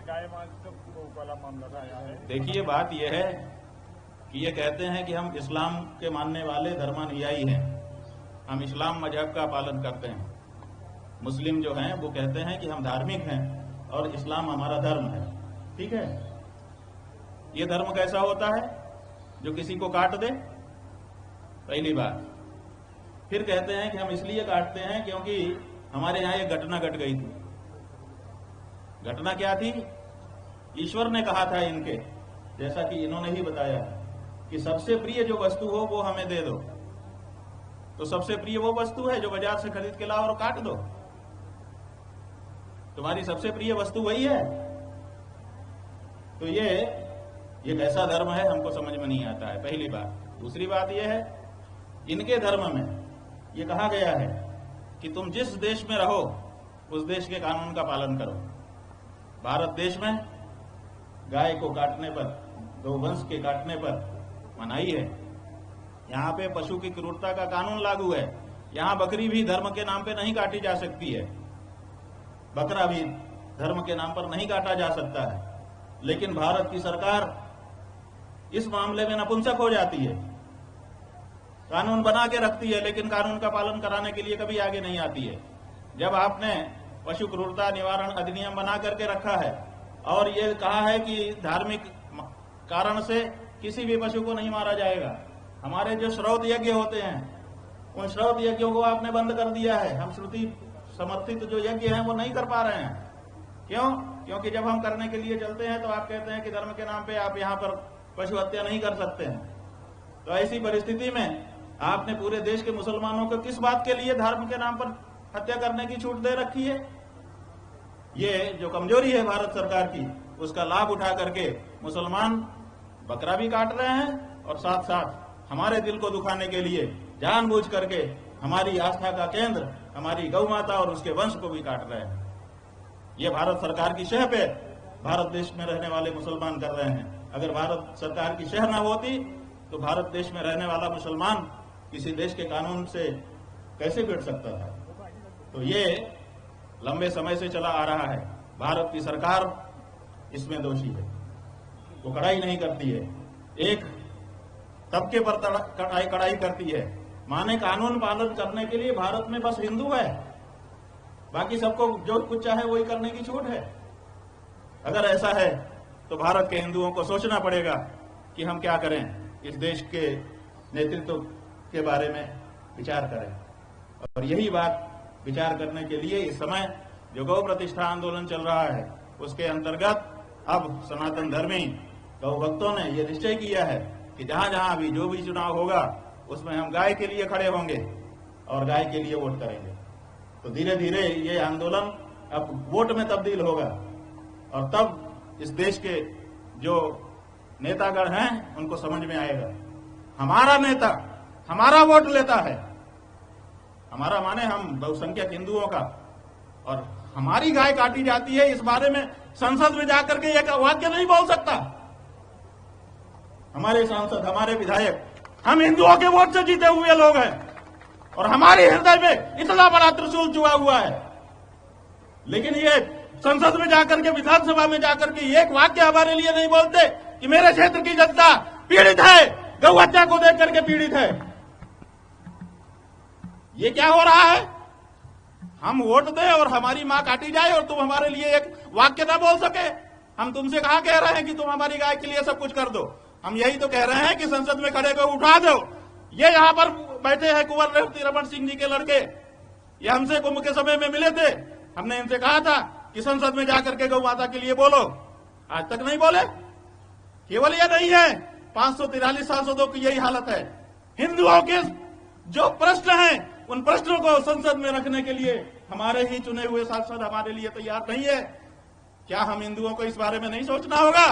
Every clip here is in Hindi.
गाय मांस का गौ वाला मामला आया है। देखिए, बात यह है कि ये कहते हैं कि हम इस्लाम के मानने वाले धर्मानुयायी हैं, हम इस्लाम मजहब का पालन करते हैं। मुस्लिम जो हैं वो कहते हैं कि हम धार्मिक हैं और इस्लाम हमारा धर्म है। ठीक है, ये धर्म कैसा होता है जो किसी को काट दे? पहली बात। फिर कहते हैं कि हम इसलिए काटते हैं क्योंकि हमारे यहाँ एक घटना घट गई थी। घटना क्या थी? ईश्वर ने कहा था इनके, जैसा कि इन्होंने ही बताया कि सबसे प्रिय जो वस्तु हो वो हमें दे दो। तो सबसे प्रिय वो वस्तु है जो बाजार से खरीद के लाओ और काट दो। तुम्हारी सबसे प्रिय वस्तु वही है। तो ये कैसा धर्म है हमको समझ में नहीं आता है, पहली बात। दूसरी बात यह है, इनके धर्म में ये कहा गया है कि तुम जिस देश में रहो उस देश के कानून का पालन करो। भारत देश में गाय को काटने पर, गौवंश के काटने पर मनाही है। यहाँ पे पशु की क्रूरता का कानून लागू है। यहाँ बकरी भी धर्म के नाम पे नहीं काटी जा सकती है, बकरा भी धर्म के नाम पर नहीं काटा जा सकता है। लेकिन भारत की सरकार इस मामले में नपुंसक हो जाती है, कानून बना के रखती है लेकिन कानून का पालन कराने के लिए कभी आगे नहीं आती है। जब आपने पशु क्रूरता निवारण अधिनियम बना करके रखा है और ये कहा है कि धार्मिक कारण से किसी भी पशु को नहीं मारा जाएगा, हमारे जो श्रौत यज्ञ होते हैं उन श्रौत यज्ञों को आपने बंद कर दिया है। हम श्रुति समर्थित जो यज्ञ हैं वो नहीं कर पा रहे हैं। क्यों? क्योंकि जब हम करने के लिए चलते हैं तो आप कहते हैं कि धर्म के नाम पे आप यहाँ पर पशु हत्या नहीं कर सकते हैं। तो ऐसी परिस्थिति में आपने पूरे देश के मुसलमानों को किस बात के लिए धर्म के नाम पर हत्या करने की छूट दे रखी है? ये जो कमजोरी है भारत सरकार की, उसका लाभ उठा करके मुसलमान बकरा भी काट रहे हैं और साथ साथ हमारे दिल को दुखाने के लिए जानबूझ करके हमारी आस्था का केंद्र, हमारी गौ माता और उसके वंश को भी काट रहे हैं। ये भारत सरकार की शह पे भारत देश में रहने वाले मुसलमान कर रहे हैं। अगर भारत सरकार की शह न होती तो भारत देश में रहने वाला मुसलमान किसी देश के कानून से कैसे भिड़ सकता था? तो ये लंबे समय से चला आ रहा है। भारत की सरकार इसमें दोषी है, वो कड़ाई नहीं करती है, एक तबके पर कड़ाई करती है। माने कानून पालन करने के लिए भारत में बस हिंदू है, बाकी सबको जो कुछ चाहे वही करने की छूट है। अगर ऐसा है तो भारत के हिंदुओं को सोचना पड़ेगा कि हम क्या करें, इस देश के नेतृत्व के बारे में विचार करें। और यही बात विचार करने के लिए इस समय जो गौ प्रतिष्ठा आंदोलन चल रहा है उसके अंतर्गत अब सनातन धर्मी गौ भक्तों ने यह निश्चय किया है कि जहां जहां भी जो भी चुनाव होगा उसमें हम गाय के लिए खड़े होंगे और गाय के लिए वोट करेंगे। तो धीरे धीरे ये आंदोलन अब वोट में तब्दील होगा और तब इस देश के जो नेतागण हैं उनको समझ में आएगा हमारा नेता हमारा वोट लेता है। हमारा माने हम बहुसंख्यक हिंदुओं का, और हमारी गाय काटी जाती है, इस बारे में संसद में जाकर के एक वाक्य नहीं बोल सकता। हमारे सांसद, हमारे विधायक, हम हिंदुओं के वोट से जीते हुए लोग हैं और हमारे हृदय में इतना बड़ा त्रिशूल चुआ हुआ है, लेकिन ये संसद में जाकर के, विधानसभा में जाकर के एक वाक्य हमारे लिए नहीं बोलते कि मेरे क्षेत्र की जनता पीड़ित है, गौ हत्या को देख करके पीड़ित है। ये क्या हो रहा है? हम वोट दें और हमारी मां काटी जाए और तुम हमारे लिए एक वाक्य ना बोल सके। हम तुमसे कहां कह रहे हैं कि तुम हमारी गाय के लिए सब कुछ कर दो। हम यही तो कह रहे हैं कि संसद में खड़े को उठा दो। ये यहां पर बैठे हैं कुंवर रमन सिंह जी के लड़के, ये हमसे कुंभ के समय में मिले थे। हमने इनसे कहा था कि संसद में जाकर के गौ माता के लिए बोलो, आज तक नहीं बोले। केवल ये नहीं है, 543 सांसदों की यही हालत है। हिंदुओं के जो प्रश्न हैं उन प्रश्नों को संसद में रखने के लिए हमारे ही चुने हुए सांसद हमारे लिए तैयार नहीं है। क्या हम हिंदुओं को इस बारे में नहीं सोचना होगा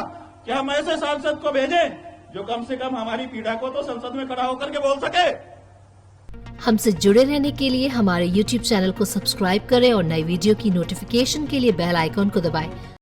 कि हम ऐसे सांसद को भेजें जो कम से कम हमारी पीड़ा को तो संसद में खड़ा होकर के बोल सके। हमसे जुड़े रहने के लिए हमारे YouTube चैनल को सब्सक्राइब करें और नई वीडियो की नोटिफिकेशन के लिए बेल आइकॉन को दबाएं।